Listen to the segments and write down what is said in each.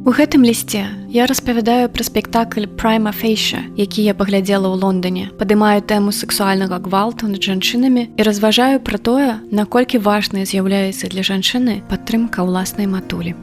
У гэтым лісце я распавядаю пра спектакль «Prima Facie», які я паглядзела ў Лондоне, падымаю тэму сексуальнага гвалту над жанчынамі і разважаю пра тое, наколькі важнай з'яўляецца для жанчыны падтрымка ўласнай матулі.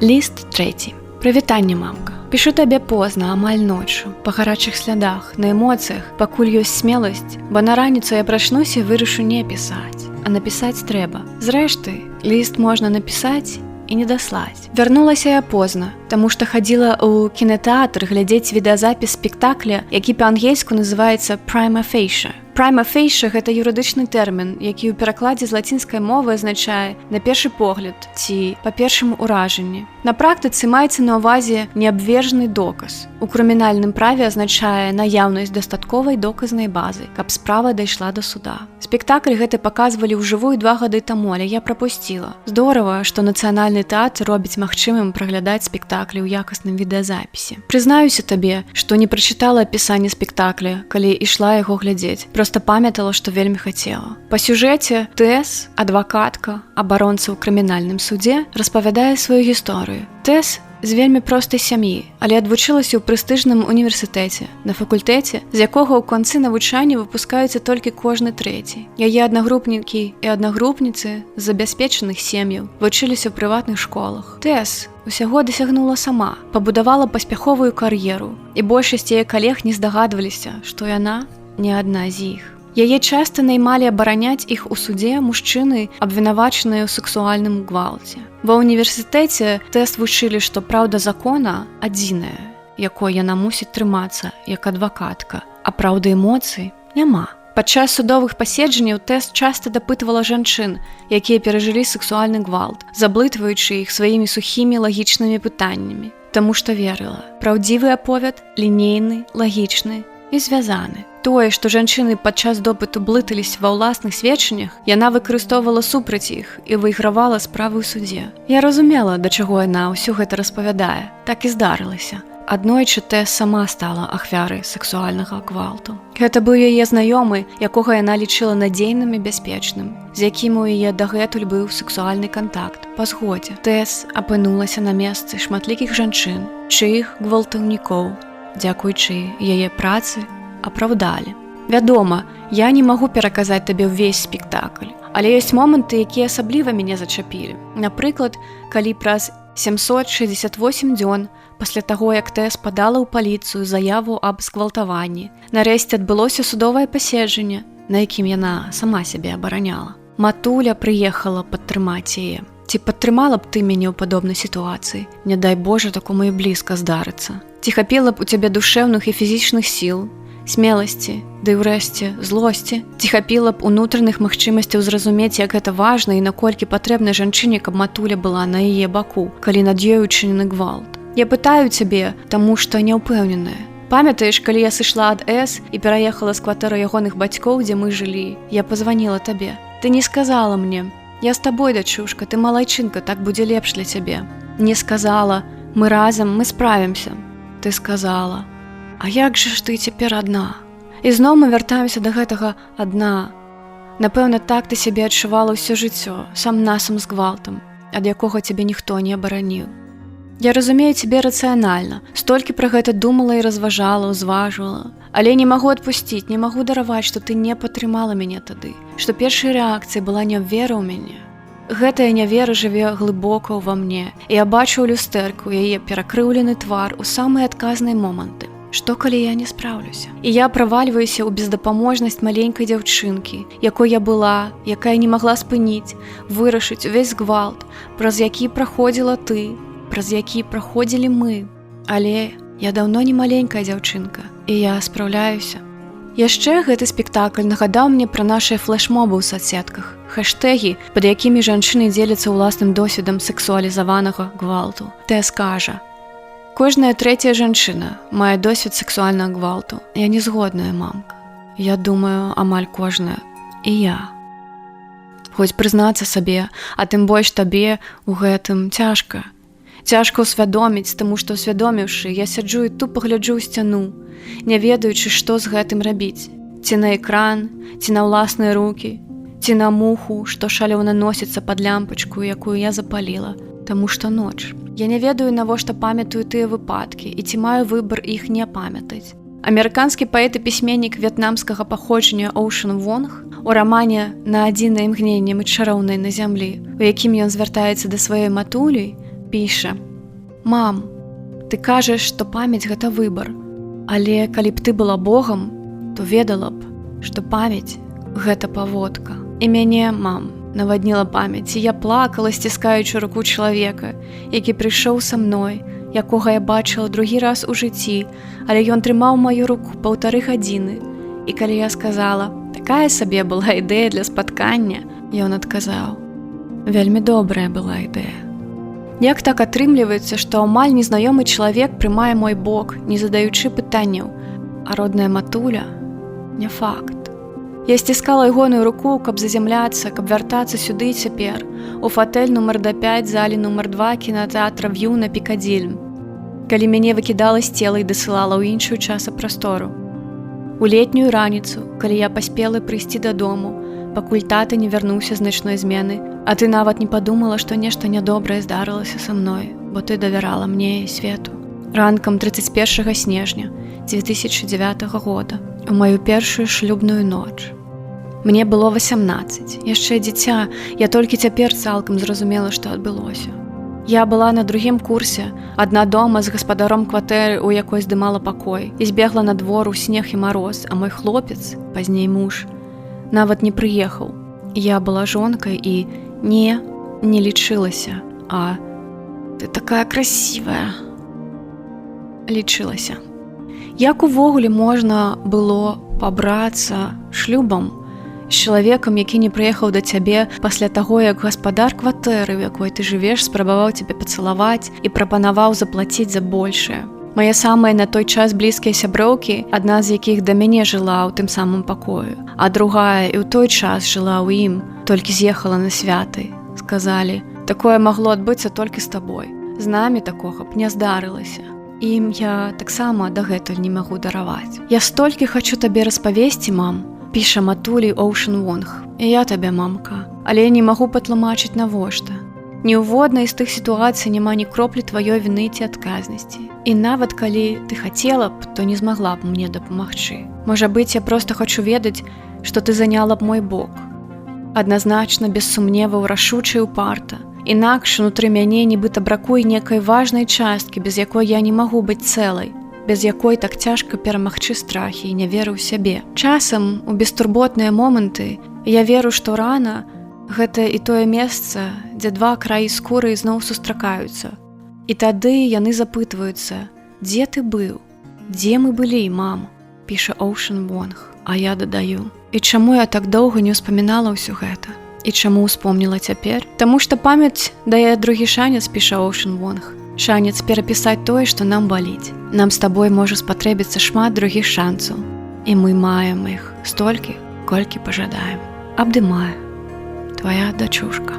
Ліст 3. Прывітанне, мамка. Пішу табе позна, амаль ноччу, па гарачых слядах, на эмоцыях, пакуль ёсць смеласць, бо на раніцу я прачнуся і вырышу не пісаць, а напісаць трэба. Зрэшты, ліст можна напісаць і не даслаць. Вярнулася я позна, таму што хадзіла ў кінатэатр глядзець відэазапіс спектакля, які па-ангельску называецца «Prima Facie». «Prima Facie» – гэта юрыдычны тэрмін, які ў перакладзе з лацінскай мовы азначае «на першы погляд» ці «па першым уражанні». На практыцы маецца на ўвазе неабвержаны доказ. У крымінальным праве азначае наяўнасць дастатковай доказнай базы, каб справа дайшла да суда. Спектакль гэты паказвалі ўжывую 2 гады таму, але я прапусціла. Здорава, што Нацыянальны тэатр робіць магчымым праглядаць спектаклі ў якасным відэазапісе. Прызнаюся табе, што не прачытала апісанне спектакля, калі ішла яго глядзець. Проста памятала, што вельмі хацела. Па сюжэце Тэс, адвакатка, абаронца ў крымінальным судзе, распавядае сваю гісторыю. Тэс з вельмі простай сям'і, але адвучылася ў прэстыжным універсітэце, на факультэце, з якога ў канцы навучання выпускаюцца толькі кожны 3. Яе аднагрупнікі і аднагрупніцы з забяспечаных сем'яў вучыліся ў прыватных школах. Тэс усяго дасягнула сама, пабудавала паспяховую кар'еру, і большасць яе калег не здагадваліся, што яна не адна з іх. Яе часта наймалі абараняць іх у судзе мужчыны, абвінавачаныя ў сексуальным гвалце. Ва ўніверсітэце Тэс вучылі, што праўда закона адзіная, якой яна мусіць трымацца як адвакатка, а праўды эмоцый няма. Падчас судовых паседжанняў Тэс часта дапытвала жанчын, якія перажылі сексуальны гвалт, заблытваючы іх сваімі сухімі лагічнымі пытаннямі, таму што верыла. Праўдзівы аповед лінейны, лагічны і звязаны. Тое, што жанчыны падчас допыту блыталіся ва ўласных сведчаннях, яна выкарыстоўвала супраць іх і выйгравала справы ў судзе. Я разумела, да чаго яна ўсё гэта распавядае. Так і здарылася. Аднойчы Тэс сама стала ахвярай сексуальнага гвалту. Гэта быў яе знаёмы, якога яна лічыла надзейным і бяспечным, з якім у яе дагэтуль быў сексуальны кантакт. Па згодзе Тэс апынулася на месцы шматлікіх жанчын, чыіх гвалтаўнікоў, дзякуючы яе працы, апраўдалі. Вядома, я не магу пераказаць табе ўвесь спектакль, але ёсць моманты, якія асабліва мяне зачапілі. Напрыклад, калі праз 768 дзён пасля таго, як Тэс падала ў паліцыю заяву аб згвалтаванні, нарэшце адбылося судовае паседжанне, на якім яна сама сябе абараняла. Матуля прыехала падтрымаць яе. Ці падтрымала б ты мяне ў падобнай сітуацыі? Не дай Божа, такому і блізка здарыцца. Ці хапіла б у цябе душэўных і фізічных сіл, смеласці, ды ўрэшце злосці? Ці хапіла б унутраных магчымасцяў зразумець, як гэта важна і наколькі патрэбна жанчыне, каб матуля была на яе баку, калі над ёй учынены гвалт? Я пытаю цябе, таму што не ўпэўненая. Памятаеш, калі я сышла ад Эс і пераехала з кватэры ягоных бацькоў, дзе мы жылі, я пазваніла табе. Ты не сказала мне: «Я з табой, дачушка, ты малайчынка, так будзе лепш для цябе». Не сказала: «Мы разам, мы справімся». Ты сказала: «А як жа ж ты цяпер адна?» І зноў мы вяртаемся да гэтага адна. Напэўна, так ты сябе адчувала ўсё жыццё, сам-насам з гвалтам, ад якога цябе ніхто не абараніў. Я разумею цябе рацыянальна, столькі пра гэта думала і разважала, узважвала, але не магу адпусціць, не магу дараваць, што ты не падтрымала мяне тады, што першай рэакцыяй была нявера ў мяне. Гэтая нявера жыве глыбока ўва мне, і я бачу ў люстэрку яе перакрыўлены твар у самыя адказныя моманты. Што, калі я не спраўлюся? І я правальваюся ў бездапаможнасць маленькай дзяўчынкі, якой я была, якая не магла спыніць, вырашыць увесь гвалт, праз які праходзіла ты, праз які праходзілі мы. Але я даўно не маленькая дзяўчынка, і я спраўляюся. Яшчэ гэты спектакль нагадаў мне пра нашыя флэшмобы ў соцсетках, хэштэгі, пад якімі жанчыны дзеляцца ўласным досведам сексуалізаванага гвалту. Тэс кажа: «Кожная 3-я жанчына мае досвед сексуальнага гвалту. Я не згодная, мамка. Я думаю, амаль кожная. І я. Хоць прызнацца сабе, а тым больш табе у гэтым цяжка. Цяжка ўсвядоміць, таму што ўсвядоміўшы, я сяджу і тупа гляджу ў сцяну, не ведаючы, што з гэтым рабіць. Ці на экран, ці на ўласныя рукі, ці на муху, што шалёна носіцца пад лямпачку, якую я запаліла, таму што ноч. Я не ведаю, навошта памятаю тыя выпадкі і ці маю выбар іх не памятаць. Амерыканскі паэт і пісьменнік в'етнамскага паходжання Оушен Вонг у рамане «На адзінае імгненне мы чароўнай на зямлі», у якім ён звяртаецца да сваёй матулі, піша: «Мам, ты кажаш, што памяць – гэта выбар, але калі б ты была Богам, то ведала б, што памяць – гэта паводка». І мяне, мам, навадніла памяць, і я плакала, сціскаючы руку чалавека, які прыйшоў са мной, якога я бачыла другі раз у жыцці, але ён трымаў маю руку 1,5 гадзіны. І калі я сказала: «Такая сабе была ідэя для спаткання», ён адказаў: «Вельмі добрая была ідэя». Як так атрымліваецца, што амаль незнаёмы чалавек прымае мой бок, не задаючы пытанняў, а родная матуля – не факт. Я сціскала ягоную руку, каб зазямляцца, каб вяртацца сюды і цяпер, у фатэль нумар 5, залі нумар 2 кінатэатра «В'ю» на Пікадзіль. Калі мяне выкідала з цела і дасылала ў іншую часапрастору. У летнюю раніцу, калі я паспела прыйсці дадому, пакуль тата не вярнуўся з начной змены, а ты нават не падумала, што нешта нядобрае здарылася са мной, бо ты давярала мне і свету. Ранкам 31 снежня 2009 года, у маю першую шлюбную ноч. Мне было 18, яшчэ дзіця, я толькі цяпер цалкам зразумела, што адбылося. Я была на другім курсе, адна дома з гаспадаром кватэры, у якой здымала пакой, і збегла на двор у снег і мароз, а мой хлопец, пазней муж, нават не прыехаў. Я была жонкай і не лічылася, а «ты такая красивая» лічылася. Як увогуле можна было пабрацца шлюбам з чалавекам, які не прыехаў да цябе пасля таго, як гаспадар кватэры, у якой ты жывеш, спрабаваў цябе пацалаваць і прапанаваў заплаціць за большае. Мае самыя на той час блізкія сяброўкі, адна з якіх да мяне жыла ў тым самым пакою, а другая і ў той час жыла ў ім, толькі з'ехала на святы. Сказалі: «Такое магло адбыцца толькі з табой. З намі такога б не здарылася». Ім я таксама дагэтуль не магу дараваць. «Я столькі хачу табе распавесці, мам», піша матулі Оушен Вонг. «І я табе, мамка, але я не магу патлумачыць навошта. Ні ў воднай з тых сітуацый няма ні кроплі тваёй віны ці адказнасці. І нават калі ты хацела б, то не змагла б мне дапамагчы. Можа быць, я проста хачу ведаць, што ты заняла б мой бок. Адназначна, без сумневаў, рашуча і упарта. Інакш унутры мяне нібыта бракуе некай важнай часткі, без якой я не магу быць цэлай, без якой так цяжка перамагчы страхі і няверу ў сябе. Часам, у бестурботныя моманты, я веру, што рана – гэта і тое месца, дзе два краі скуры зноў сустракаюцца. І тады яны запытваюцца: «Дзе ты быў? Дзе мы былі, мам?» піша Оушен Вонг. А я дадаю: «І чаму я так доўга не ўспамінала ўсё гэта? І чаму ўспомніла цяпер? Таму што памяць дае другі шанец», піша Оушен Вонг. «Шанец перапісаць тое, што нам баліць. Нам з табой можа спатрэбіцца шмат другіх шанцаў. І мы маем іх столькі, колькі пажадаем. Абдымаю. Твоя дачушка».